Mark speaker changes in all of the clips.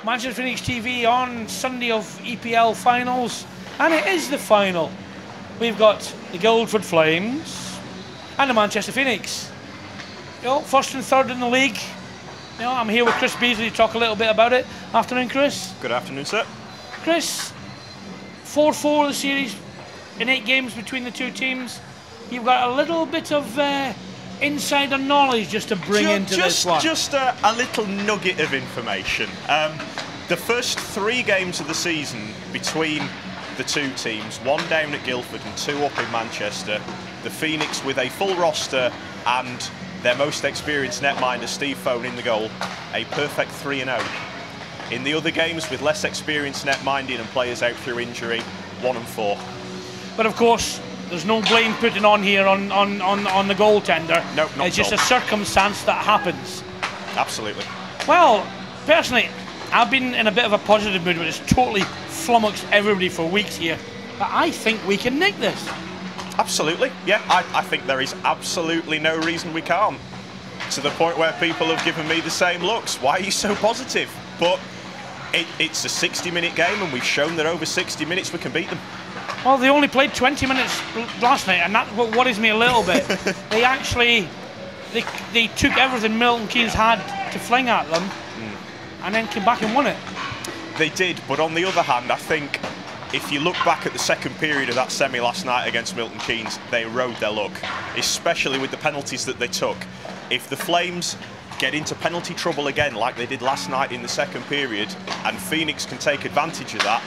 Speaker 1: Manchester Phoenix TV on Sunday of EPL Finals, and it is the final. We've got the Guildford Flames and the Manchester Phoenix. You know, first and third in the league. You know, I'm here with Chris Beasley to talk a little bit about it. Afternoon, Chris.
Speaker 2: Good afternoon, sir.
Speaker 1: Chris, 4-4 the series in 8 games between the two teams. You've got a little bit of insider knowledge just to bring into this one.
Speaker 2: Just a little nugget of information. The first 3 games of the season between the two teams, 1 down at Guildford and 2 up in Manchester, the Phoenix with a full roster and their most experienced netminder Steve Fohn in the goal, a perfect 3-0. In the other games with less experienced netminding and players out through injury, 1-4.
Speaker 1: But of course, there's no blame putting on here on the goaltender.
Speaker 2: No, not
Speaker 1: It's just a circumstance that happens.
Speaker 2: Absolutely.
Speaker 1: Well, personally, I've been in a bit of a positive mood, but it's totally flummoxed everybody for weeks here. But I think we can nick this.
Speaker 2: Absolutely, yeah. I think there is absolutely no reason we can't. To the point where people have given me the same looks. Why are you so positive? But it's a 60-minute game, and we've shown that over 60 minutes we can beat them.
Speaker 1: Well, they only played 20 minutes last night, and that's what worries me a little bit. They actually, they took everything Milton Keynes had to fling at them, and then came back and won it.
Speaker 2: They did, but on the other hand, I think if you look back at the second period of that semi last night against Milton Keynes, they rode their luck, especially with the penalties that they took. If the Flames get into penalty trouble again like they did last night in the second period, and Phoenix can take advantage of that,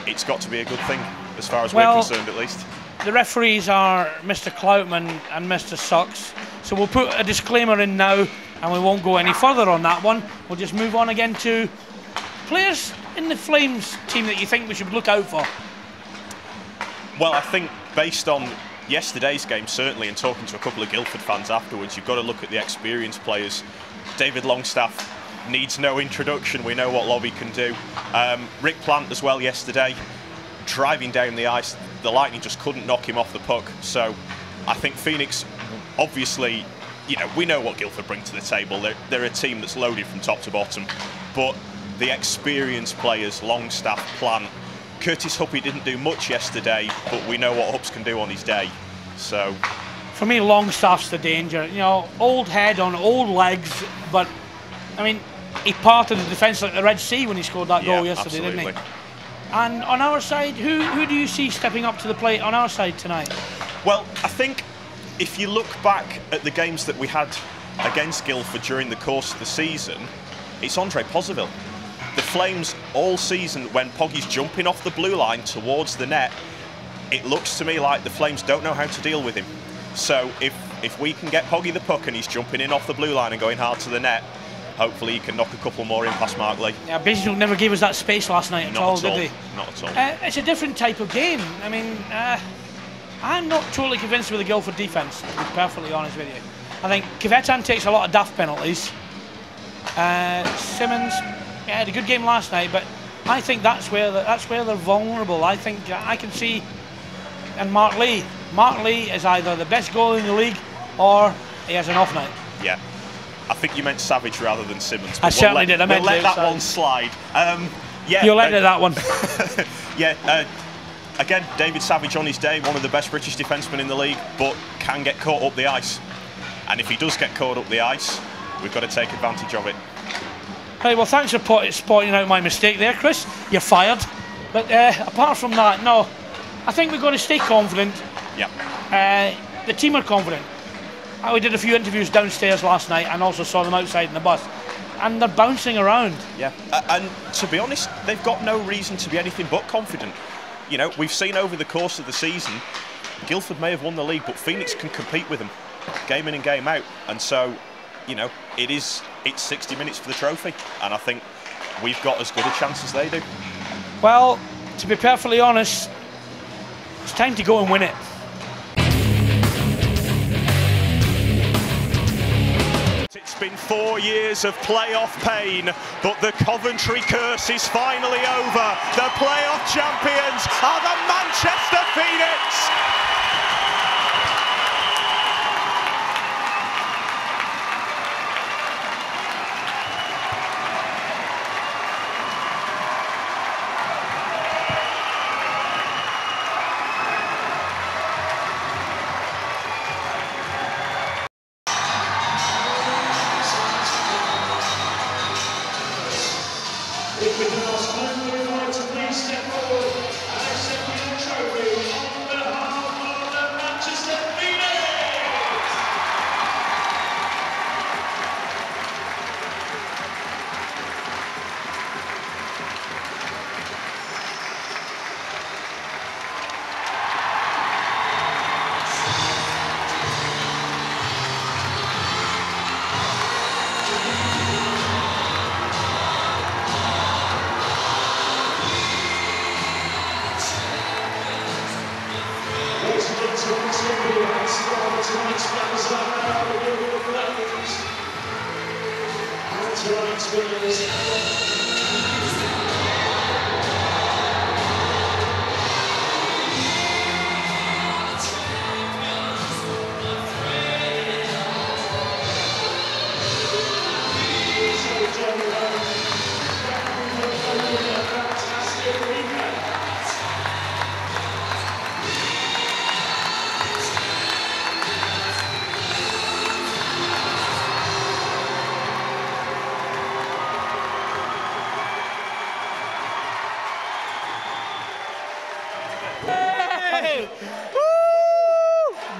Speaker 2: it's got to be a good thing, as far as we're concerned at least.
Speaker 1: The referees are Mr. Cloutman and Mr. Sucks, so we'll put a disclaimer in now, and we won't go any further on that one. We'll just move on again to players in the Flames team that you think we should look out for.
Speaker 2: Well, I think based on yesterday's game, certainly, and talking to a couple of Guildford fans afterwards, you've got to look at the experienced players. David Longstaff needs no introduction. We know what Lobby can do. Rick Plant as well yesterday, driving down the ice. The Lightning just couldn't knock him off the puck. So I think Phoenix, obviously, you know, we know what Guildford bring to the table. They're a team that's loaded from top to bottom. But the experienced players, Longstaff, Plant, Curtis Huppy didn't do much yesterday, but we know what Hupps can do on his day. So
Speaker 1: for me, Longstaff's the danger. You know, old head on old legs, but I mean, he parted the defence like the Red Sea when he scored that goal yesterday,
Speaker 2: absolutely.
Speaker 1: didn't he? And on our side, who do you see stepping up to the plate on our side tonight?
Speaker 2: Well, I think if you look back at the games that we had against Guildford during the course of the season, it's Andre Pozoville. The Flames all season, when Poggy's jumping off the blue line towards the net, it looks to me like the Flames don't know how to deal with him. So if we can get Poggy the puck and he's jumping in off the blue line and going hard to the net, hopefully he can knock a couple more in past Mark Lee.
Speaker 1: Yeah, Beasley never gave us that space last night at all, did he?
Speaker 2: Not at all.
Speaker 1: It's a different type of game. I mean, I'm not totally convinced with the Guildford defence, to be perfectly honest with you. I think Kvetan takes a lot of daft penalties. Simmons, yeah, had a good game last night, but I think that's where they're vulnerable. I think I can see, and Mark Lee is either the best goalie in the league or he has an off night.
Speaker 2: Yeah. I think you meant Savage rather than Simmons.
Speaker 1: I certainly did. I meant
Speaker 2: we'll let that one slide. Yeah,
Speaker 1: you'll let that one.
Speaker 2: Yeah. Again, David Savage on his day, one of the best British defencemen in the league, but can get caught up the ice. And if he does get caught up the ice, we've got to take advantage of it.
Speaker 1: Hey, well, thanks for pointing out my mistake there, Chris. You're fired. But apart from that, no, I think we've got to stay confident.
Speaker 2: Yeah.
Speaker 1: The team are confident. We did a few interviews downstairs last night and also saw them outside in the bus. And they're bouncing around.
Speaker 2: Yeah, and to be honest, they've got no reason to be anything but confident. You know, we've seen over the course of the season, Guildford may have won the league, but Phoenix can compete with them, game in and game out. And so, you know, it's 60 minutes for the trophy. And I think we've got as good a chance as they do.
Speaker 1: Well, to be perfectly honest, it's time to go and win it.
Speaker 2: It's been 4 years of playoff pain, but the Coventry curse is finally over. The playoff champions are the Manchester Phoenix.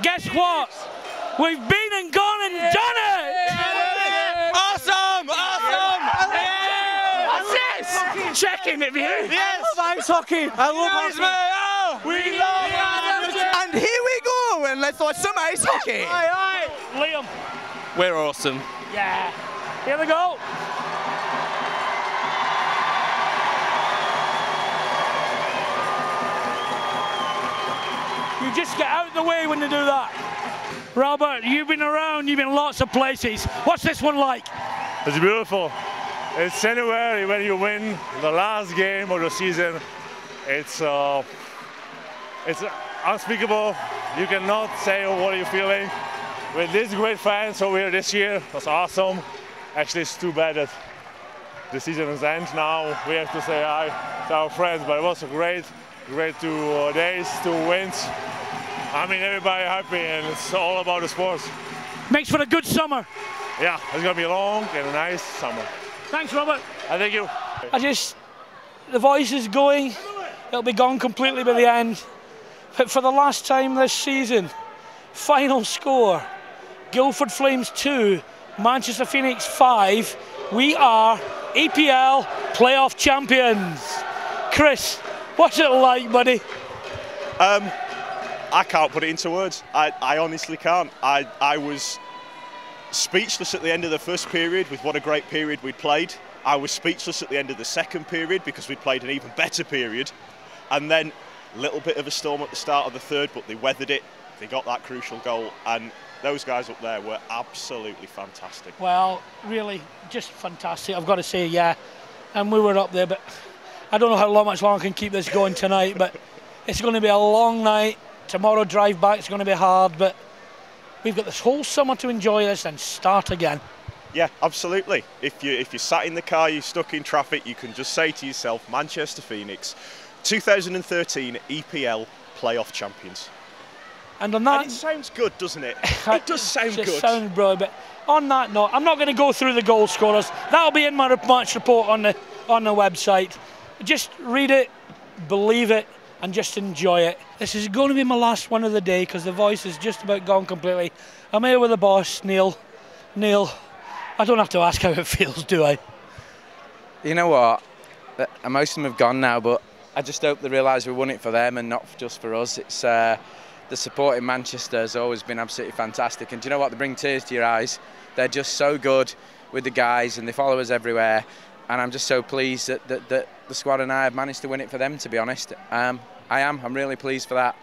Speaker 1: Guess what? We've been and gone and done it!
Speaker 3: Awesome! Awesome!
Speaker 1: What's this? Checking it, here.
Speaker 3: Yes!
Speaker 1: Ice hockey. I love hockey.
Speaker 3: Oh, we love it! And here we go, and let's watch some ice hockey.
Speaker 1: Aye, aye. Liam.
Speaker 3: We're awesome.
Speaker 1: Yeah. Here we go. You just get out of the way when you do that. Robert, you've been around, you've been lots of places. What's this one like?
Speaker 4: It's beautiful. It's anywhere when you win the last game of the season. It's unspeakable. You cannot say what you're feeling. With these great fans over here this year, that's awesome. Actually, it's too bad that the season is end now. We have to say hi to our friends, but it was a great 2 days, 2 wins. I mean, everybody happy, and it's all about the sports.
Speaker 1: Makes for a good summer.
Speaker 4: Yeah, it's gonna be a long and a nice summer.
Speaker 1: Thanks, Robert.
Speaker 4: Thank you.
Speaker 1: The voice is going. It'll be gone completely by the end. But for the last time this season, final score, Guildford Flames 2, Manchester Phoenix 5. We are EPL Playoff Champions. Chris, what's it like, buddy?
Speaker 2: I can't put it into words. I honestly can't. I was speechless at the end of the first period with what a great period we'd played. I was speechless at the end of the second period because we played an even better period. And then a little bit of a storm at the start of the third, but they weathered it. They got that crucial goal, and those guys up there were absolutely fantastic.
Speaker 1: Well, really, just fantastic. I've got to say, yeah. And we were up there, but I don't know how much longer I can keep this going tonight, but it's going to be a long night. Tomorrow drive back is going to be hard, but we've got this whole summer to enjoy this and start again.
Speaker 2: Yeah, absolutely. If you're sat in the car, you're stuck in traffic, you can just say to yourself, Manchester Phoenix, 2013 EPL Playoff Champions.
Speaker 1: And on that,
Speaker 2: and it sounds good, doesn't it? It does sound good.
Speaker 1: It sounds brilliant. But on that note, I'm not going to go through the goal scorers. That'll be in my match report on the website. Just read it, believe it, and just enjoy it. This is going to be my last one of the day because the voice is just about gone completely. I'm here with the boss, Neil. Neil, I don't have to ask how it feels, do I?
Speaker 3: You know what? Most of them have gone now, but I just hope they realise we won it for them and not just for us. It's the support in Manchester has always been absolutely fantastic. And do you know what? They bring tears to your eyes. They're just so good with the guys and they follow us everywhere. And I'm just so pleased that the squad and I have managed to win it for them, to be honest. I'm really pleased for that.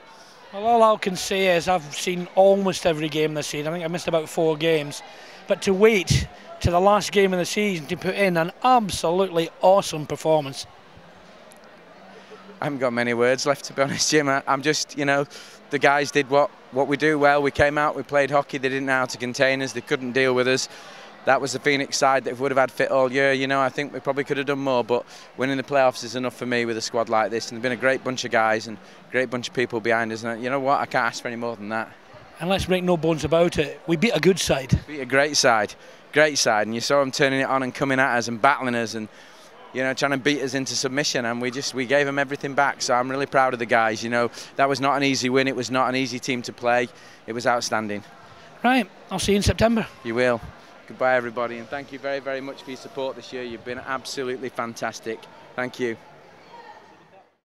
Speaker 1: Well, all I can say is I've seen almost every game this season. I think I missed about 4 games. But to wait to the last game of the season to put in an absolutely awesome performance.
Speaker 3: I haven't got many words left, to be honest, Jim. I'm just, you know, the guys did what we do well. We came out, we played hockey. They didn't know how to contain us. They couldn't deal with us. That was the Phoenix side that if we would have had fit all year, you know, I think we probably could have done more. But winning the playoffs is enough for me with a squad like this. And there's been a great bunch of guys and a great bunch of people behind us. And you know what? I can't ask for any more than that.
Speaker 1: And let's make no bones about it. We beat a good side.
Speaker 3: Beat a great side. Great side. And you saw them turning it on and coming at us and battling us and, you know, trying to beat us into submission. And we gave them everything back. So I'm really proud of the guys. You know, that was not an easy win. It was not an easy team to play. It was outstanding.
Speaker 1: Right. I'll see you in September.
Speaker 3: You will. Goodbye, everybody, and thank you very, very much for your support this year. You've been absolutely fantastic. Thank you.